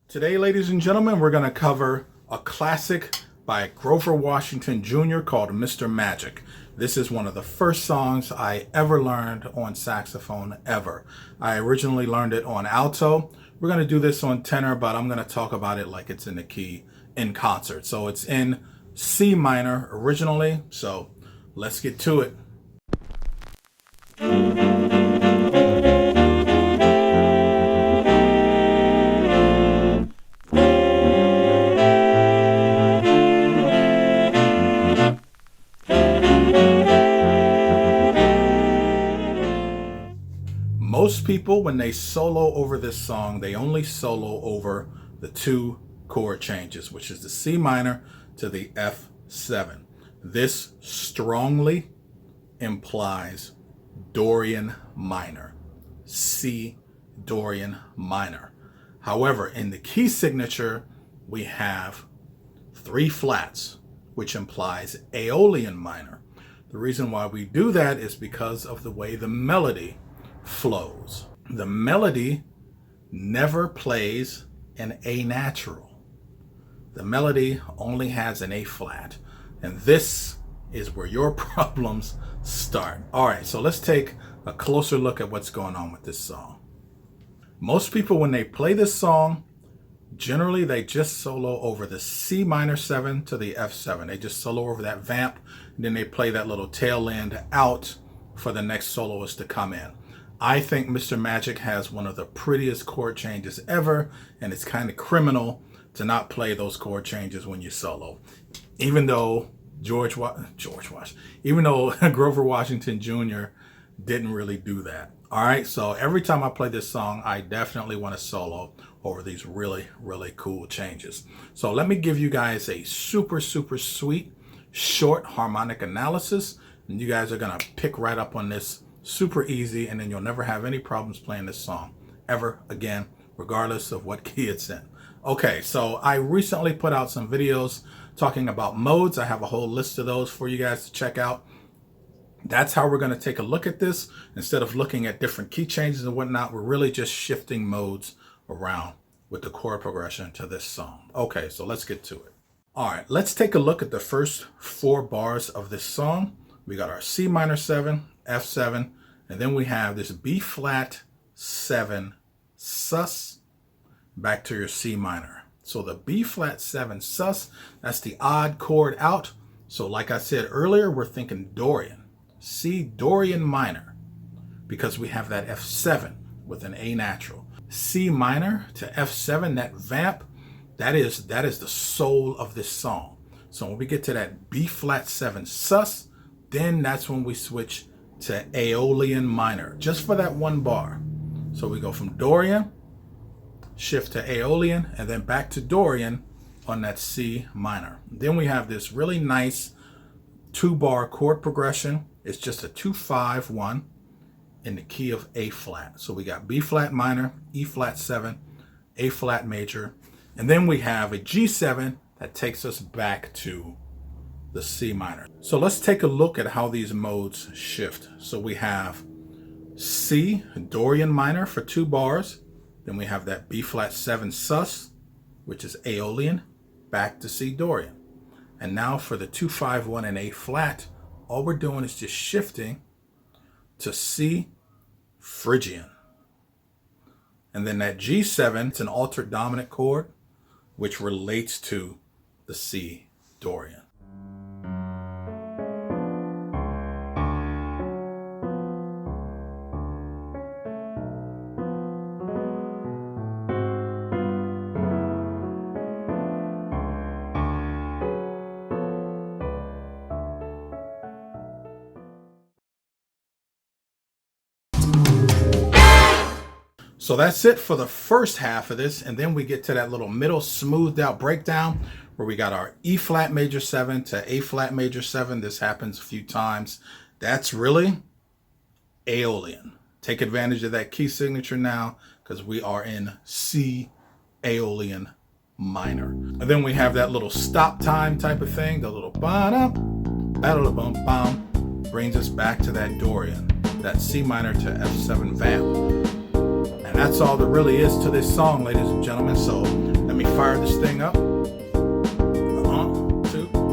Today, ladies and gentlemen, we're going to cover a classic by Grover Washington Jr. called Mr. Magic. This is one of the first songs I ever learned on saxophone ever. I originally learned it on alto. We're going to do this on tenor, but I'm going to talk about it like it's in the key in concert. So it's in C minor originally, so let's get to it. Most people, when they solo over this song, they only solo over the two chord changes, which is the C minor to the F7. This strongly implies Dorian minor, C Dorian minor. However, in the key signature, we have three flats, which implies Aeolian minor. The reason why we do that is because of the way the melody flows. The melody never plays an A natural. The melody only has an A flat. And this is where your problems start. All right, so let's take a closer look at what's going on with this song. Most people, when they play this song, generally they just solo over the C minor 7 to the F7. They just solo over that vamp, and then they play that little tail end out for the next soloist to come in. I think Mr. Magic has one of the prettiest chord changes ever, and it's kind of criminal to not play those chord changes when you solo. Even though even though Grover Washington Jr. didn't really do that. All right, so every time I play this song, I definitely want to solo over these really, really cool changes. So let me give you guys a super sweet, short harmonic analysis, and you guys are gonna pick right up on this. Super easy, and then you'll never have any problems playing this song ever again, regardless of what key it's in. Okay, so I recently put out some videos talking about modes. I have a whole list of those for you guys to check out. That's how we're going to take a look at this. Instead of looking at different key changes and whatnot, we're really just shifting modes around with the chord progression to this song. Okay, so let's get to it. All right, let's take a look at the first 4 bars of this song. We got our C minor 7, F7, and then we have this B flat 7 sus back to your C minor. So the B flat 7 sus, that's the odd chord out. So like I said earlier, we're thinking Dorian, C Dorian minor, because we have that F7 with an A natural. C minor to F7, that vamp, that is the soul of this song. So when we get to that B flat 7 sus, then that's when we switch to Aeolian minor, just for that 1 bar. So we go from Dorian, shift to Aeolian, and then back to Dorian on that C minor. Then we have this really nice 2-bar chord progression. It's just a 2-5-1 in the key of A flat. So we got B flat minor, E flat 7, A flat major, and then we have a G7 that takes us back to the C minor. So let's take a look at how these modes shift. So we have C Dorian minor for 2 bars. Then we have that B flat 7 sus, which is Aeolian, back to C Dorian. And now for the 2-5-1 in A flat, all we're doing is just shifting to C Phrygian. And then that G7, it's an altered dominant chord, which relates to the C Dorian. So that's it for the first half of this, and then we get to that little middle smoothed out breakdown where we got our E flat major 7 to A flat major 7. This happens a few times. That's really Aeolian. Take advantage of that key signature now, because we are in C Aeolian minor. And then we have that little stop time type of thing, the little ba-da, ba-da-bum-bum, brings us back to that Dorian, that C minor to F7 vamp. And that's all there really is to this song, ladies and gentlemen. So me fire this thing up. 2.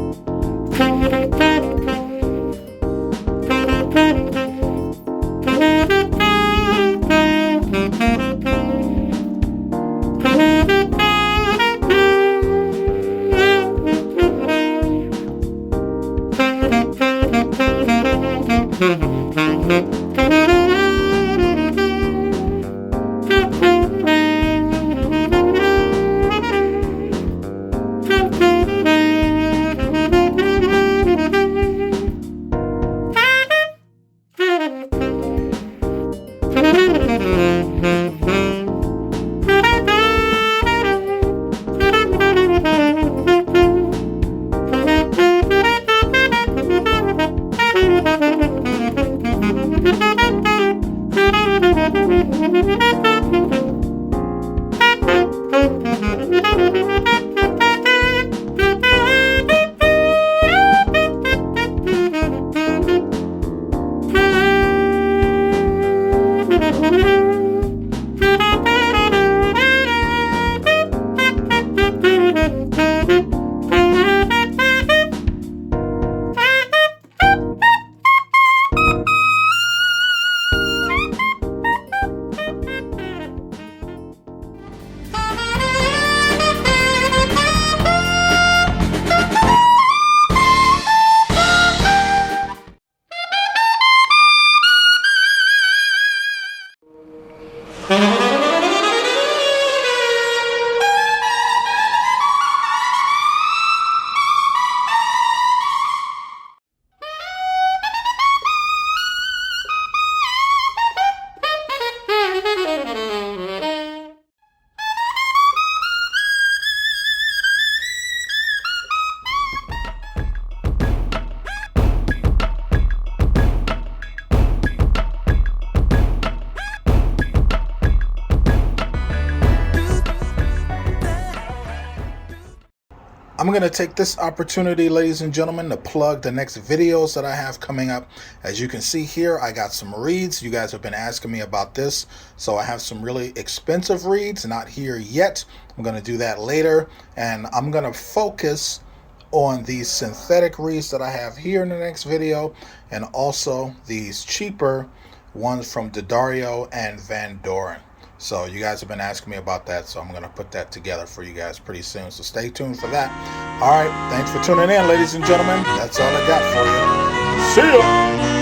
I'm going to take this opportunity, ladies and gentlemen, to plug the next videos that I have coming up. As you can see here, I got some reeds. You guys have been asking me about this. So I have some really expensive reeds, not here yet. I'm going to do that later. And I'm going to focus on these synthetic reeds that I have here in the next video, and also these cheaper ones from D'Addario and Van Doren. So you guys have been asking me about that, so I'm going to put that together for you guys pretty soon. So stay tuned for that. All right, thanks for tuning in, ladies and gentlemen. That's all I got for you. See ya!